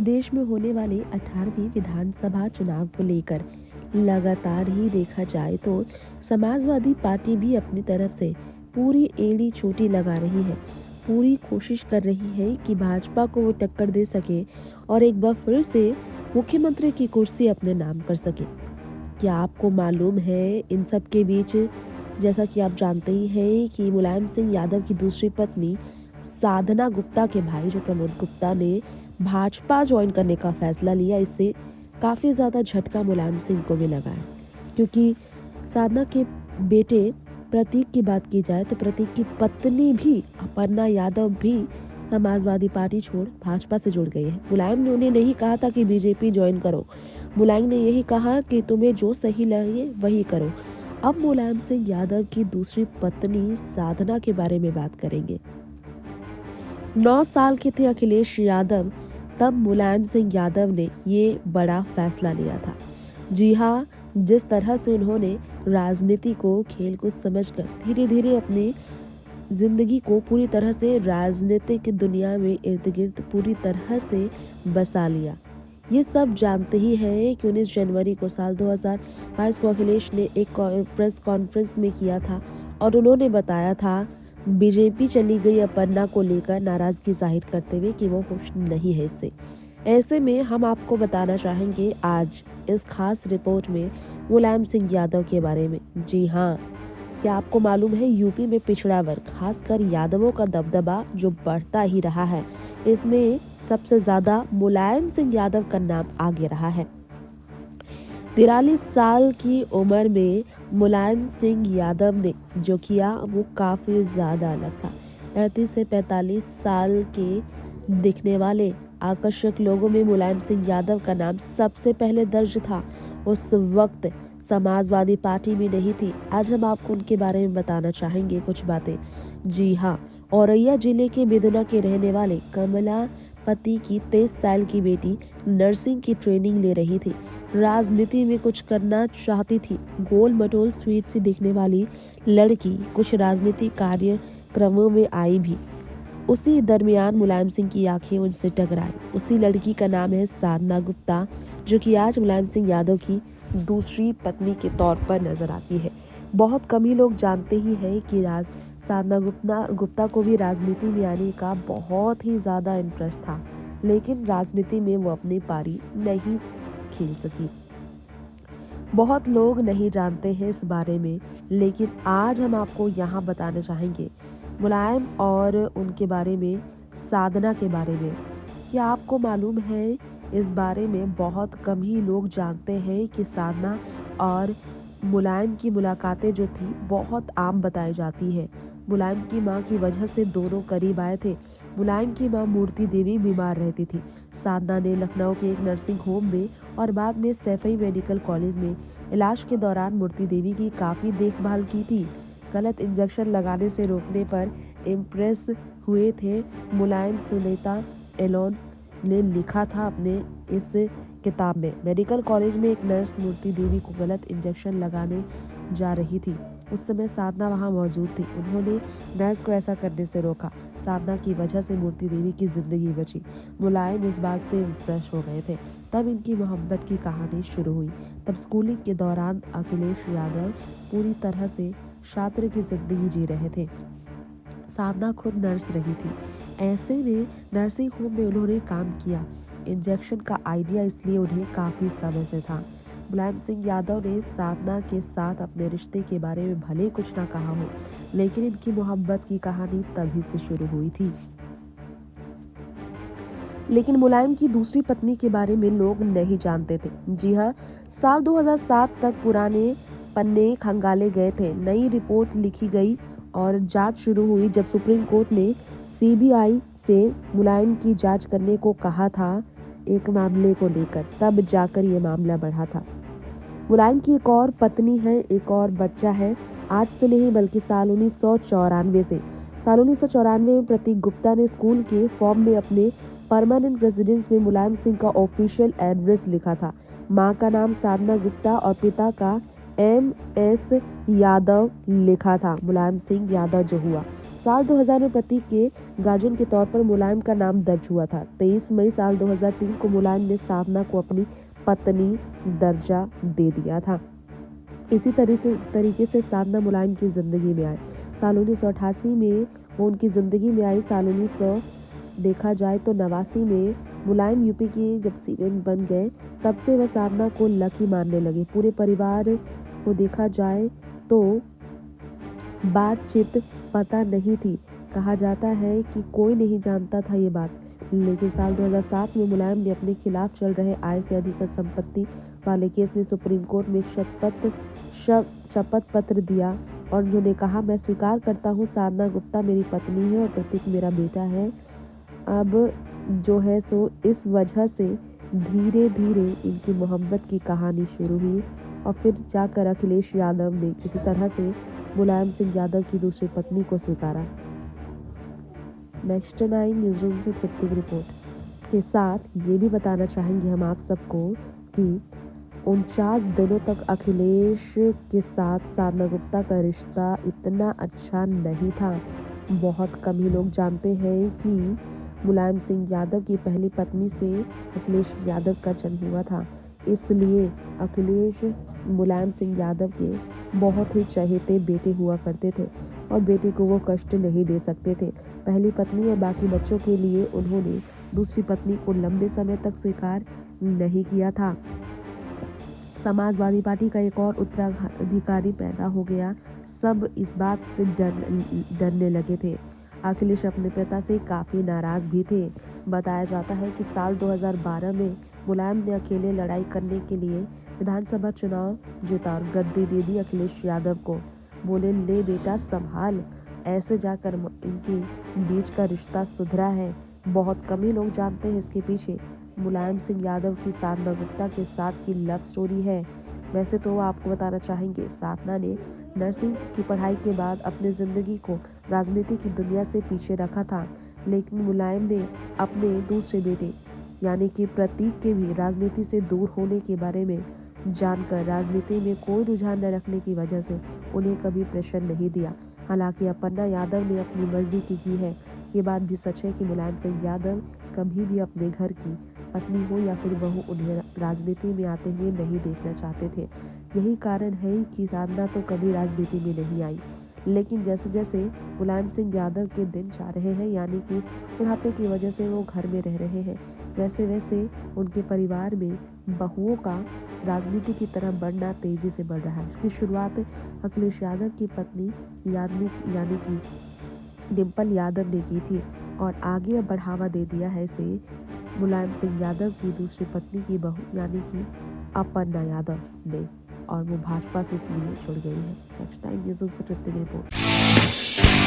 प्रदेश में होने वाले 18वीं विधानसभा चुनाव को लेकर लगातार ही देखा जाए तो समाजवादी पार्टी भी अपनी तरफ से पूरी एड़ी चोटी लगा रही है। पूरी कोशिश कर रही है कि भाजपा को वो टक्कर दे सके और एक बार फिर से मुख्यमंत्री की कुर्सी अपने नाम कर सके। क्या आपको मालूम है इन सब के बीच, जैसा कि आप जानते ही हैं कि मुलायम सिंह यादव की दूसरी पत्नी साधना गुप्ता के भाई जो प्रमोद गुप्ता ने भाजपा ज्वाइन करने का फैसला लिया। इससे काफ़ी ज़्यादा झटका मुलायम सिंह को भी लगा है, क्योंकि साधना के बेटे प्रतीक की बात की जाए तो प्रतीक की पत्नी भी अपर्णा यादव भी समाजवादी पार्टी छोड़ भाजपा से जुड़ गई है। मुलायम ने उन्हें नहीं कहा था कि बीजेपी ज्वाइन करो, मुलायम ने यही कहा कि तुम्हें जो सही लगे वही करो। अब मुलायम सिंह यादव की दूसरी पत्नी साधना के बारे में बात करेंगे। 9 साल के थे अखिलेश यादव तब मुलायम सिंह यादव ने ये बड़ा फैसला लिया था। जी हाँ, जिस तरह से उन्होंने राजनीति को खेल को समझकर धीरे धीरे अपनी जिंदगी को पूरी तरह से राजनीतिक दुनिया में इर्द गिर्द पूरी तरह से बसा लिया। ये सब जानते ही हैं कि 19 जनवरी को साल 2022 को अखिलेश ने एक प्रेस कॉन्फ्रेंस में किया था और उन्होंने बताया था बीजेपी चली गई अपर्णा को लेकर नाराजगी जाहिर करते हुए कि वो खुश नहीं है इससे। ऐसे में हम आपको बताना चाहेंगे आज इस खास रिपोर्ट में मुलायम सिंह यादव के बारे में। जी हाँ, क्या आपको मालूम है यूपी में पिछड़ा वर्ग खासकर यादवों का दबदबा जो बढ़ता ही रहा है, इसमें सबसे ज्यादा मुलायम सिंह यादव का नाम आगे रहा है। 43 साल की उम्र में मुलायम सिंह यादव ने जो किया वो काफी ज्यादा अलग था। 35 से 45 साल के दिखने वाले आकर्षक लोगों में मुलायम सिंह यादव का नाम सबसे पहले दर्ज था। उस वक्त समाजवादी पार्टी में नहीं थी। आज हम आपको उनके बारे में बताना चाहेंगे कुछ बातें। जी हाँ, औरैया जिले के बेदुना के रहने वाले कमला पति की 23 साल की बेटी नर्सिंग की ट्रेनिंग ले रही थी। राजनीति में कुछ करना चाहती थी। गोल मटोल स्वीट सी दिखने वाली लड़की कुछ राजनीतिक कार्यक्रमों में आई भी। उसी दरमियान मुलायम सिंह की आंखें उनसे टकराई। उसी लड़की का नाम है साधना गुप्ता, जो कि आज मुलायम सिंह यादव की दूसरी पत्नी के तौर पर नजर आती है। बहुत कम ही लोग जानते ही हैं कि साधना गुप्ता को भी राजनीति में आने का बहुत ही ज़्यादा इंटरेस्ट था, लेकिन राजनीति में वो अपनी पारी नहीं खेल सकी। बहुत लोग नहीं जानते हैं इस बारे में, लेकिन आज हम आपको यहाँ बताना चाहेंगे मुलायम और उनके बारे में, साधना के बारे में। क्या आपको मालूम है इस बारे में बहुत कम ही लोग जानते हैं कि साधना और मुलायम की मुलाकातें जो थी बहुत आम बताई जाती है। मुलायम की मां की वजह से दोनों करीब आए थे। मुलायम की मां मूर्ति देवी बीमार रहती थी। साधना ने लखनऊ के एक नर्सिंग होम में और बाद में सैफई मेडिकल कॉलेज में इलाज के दौरान मूर्ति देवी की काफ़ी देखभाल की थी। गलत इंजेक्शन लगाने से रोकने पर इम्प्रेस हुए थे मुलायम। सुनीता एलोन ने लिखा था अपने इस किताब में। मेडिकल कॉलेज में एक नर्स मूर्ति देवी को गलत इंजेक्शन लगाने जा रही थी। उस समय साधना वहां मौजूद थी। उन्होंने नर्स को ऐसा करने से रोका। साधना की वजह से मूर्ति देवी की जिंदगी बची। मुलायम इस बात से इम्प्रेस हो गए थे। तब इनकी मोहब्बत की कहानी शुरू हुई। तब स्कूलिंग के दौरान अखिलेश यादव पूरी तरह से छात्र की जिंदगी जी रहे थे। साधना खुद नर्स रही थी। ऐसे में नर्सिंग होम में उन्होंने काम किया। इंजेक्शन का आइडिया इसलिए उन्हें काफ़ी समय से था। मुलायम सिंह यादव ने साधना के साथ अपने रिश्ते के बारे में भले कुछ ना कहा हो, लेकिन इनकी मोहब्बत की कहानी तभी से शुरू हुई थी। लेकिन मुलायम की दूसरी पत्नी के बारे में लोग नहीं जानते थे। जी हाँ, साल 2007 तक पुराने पन्ने खंगाले गए थे। नई रिपोर्ट लिखी गई और जांच शुरू हुई। जब सुप्रीम कोर्ट ने सीबीआई से मुलायम की जांच करने को कहा था एक मामले को लेकर, तब जाकर ये मामला बढ़ा था। मुलायम की एक और पत्नी है, एक और बच्चा है। आज से नहीं बल्कि साल 1994 से। साल 1994 में प्रतीक गुप्ता ने स्कूल के फॉर्म में अपने परमानेंट रेजिडेंस में मुलायम सिंह का ऑफिशियल एड्रेस लिखा था। मां का नाम साधना गुप्ता और पिता का MS यादव लिखा था। मुलायम सिंह यादव जो हुआ साल 2000 में प्रतीक के गार्जियन के तौर पर मुलायम का नाम दर्ज हुआ था। 23 मई साल 2003 को मुलायम ने साधना को अपनी पत्नी दर्जा दे दिया था। इसी तरीके से साधना मुलायम की जिंदगी में आए। साल 1988 में वो उनकी जिंदगी में आई। साल 1900 देखा जाए तो 89 में मुलायम यूपी के जब सीएम बन गए, तब से वह साधना को लकी मानने लगे। पूरे परिवार को देखा जाए तो बातचीत पता नहीं थी। कहा जाता है कि कोई नहीं जानता था ये बात। लेकिन साल 2007 में मुलायम ने अपने खिलाफ चल रहे आय से अधिक संपत्ति वाले केस में सुप्रीम कोर्ट में एक शपथ पत्र दिया और उन्होंने कहा, मैं स्वीकार करता हूँ साधना गुप्ता मेरी पत्नी है और प्रतीक मेरा बेटा है। अब जो है सो इस वजह से धीरे धीरे इनकी मोहब्बत की कहानी शुरू हुई और फिर जाकर अखिलेश यादव ने किसी तरह से मुलायम सिंह यादव की दूसरी पत्नी को स्वीकारा। नेक्स्ट 9 न्यूज़रूम से तृप्ति की रिपोर्ट के साथ ये भी बताना चाहेंगे हम आप सबको कि 49 दिनों तक अखिलेश के साथ साधना गुप्ता का रिश्ता इतना अच्छा नहीं था। बहुत कम ही लोग जानते हैं कि मुलायम सिंह यादव की पहली पत्नी से अखिलेश यादव का जन्म हुआ था। इसलिए अखिलेश मुलायम सिंह यादव के बहुत ही चहेते बेटे हुआ करते थे और बेटे को वो कष्ट नहीं दे सकते थे। पहली पत्नी और बाकी बच्चों के लिए उन्होंने दूसरी पत्नी को लंबे समय तक स्वीकार नहीं किया था। समाजवादी पार्टी का एक और उत्तराधिकारी पैदा हो गया। सब इस बात से डरने लगे थे। अखिलेश अपने पिता से काफ़ी नाराज़ भी थे। बताया जाता है कि साल 2012 में मुलायम ने अकेले लड़ाई करने के लिए विधानसभा चुनाव जीता और गद्दी दे दी अखिलेश यादव को। बोले, ले बेटा संभाल। ऐसे जाकर इनके बीच का रिश्ता सुधरा है। बहुत कम ही लोग जानते हैं इसके पीछे मुलायम सिंह यादव की साधना गुप्ता के साथ की लव स्टोरी है। वैसे तो आपको बताना चाहेंगे, साधना ने नर्सिंग की पढ़ाई के बाद अपनी ज़िंदगी को राजनीति की दुनिया से पीछे रखा था, लेकिन मुलायम ने अपने दूसरे बेटे यानी कि प्रतीक के भी राजनीति से दूर होने के बारे में जानकर राजनीति में कोई रुझान न रखने की वजह से उन्हें कभी प्रेशर नहीं दिया। हालांकि अपर्णा यादव ने अपनी मर्जी की है। ये बात भी सच है कि मुलायम सिंह यादव कभी भी अपने घर की पत्नी हो या फिर बहू उन्हें राजनीति में आते हुए नहीं देखना चाहते थे। यही कारण है कि साधना तो कभी राजनीति में नहीं आई। लेकिन जैसे जैसे मुलायम सिंह यादव के दिन जा रहे हैं, यानी कि बुढ़ापे की वजह से वो घर में रह रहे हैं, वैसे वैसे उनके परिवार में बहुओं का राजनीति की तरफ बढ़ना तेजी से बढ़ रहा है। इसकी शुरुआत अखिलेश यादव की पत्नी यानी कि डिम्पल यादव ने की थी और आगे अब बढ़ावा दे दिया है इसे मुलायम सिंह यादव की दूसरी पत्नी की बहू यानी कि अपर्णा यादव ने, और वो भाजपा से इसलिए जुड़ गई है। नेक्स्ट टाइम न्यूज़ से तृप्ति की रिपोर्ट।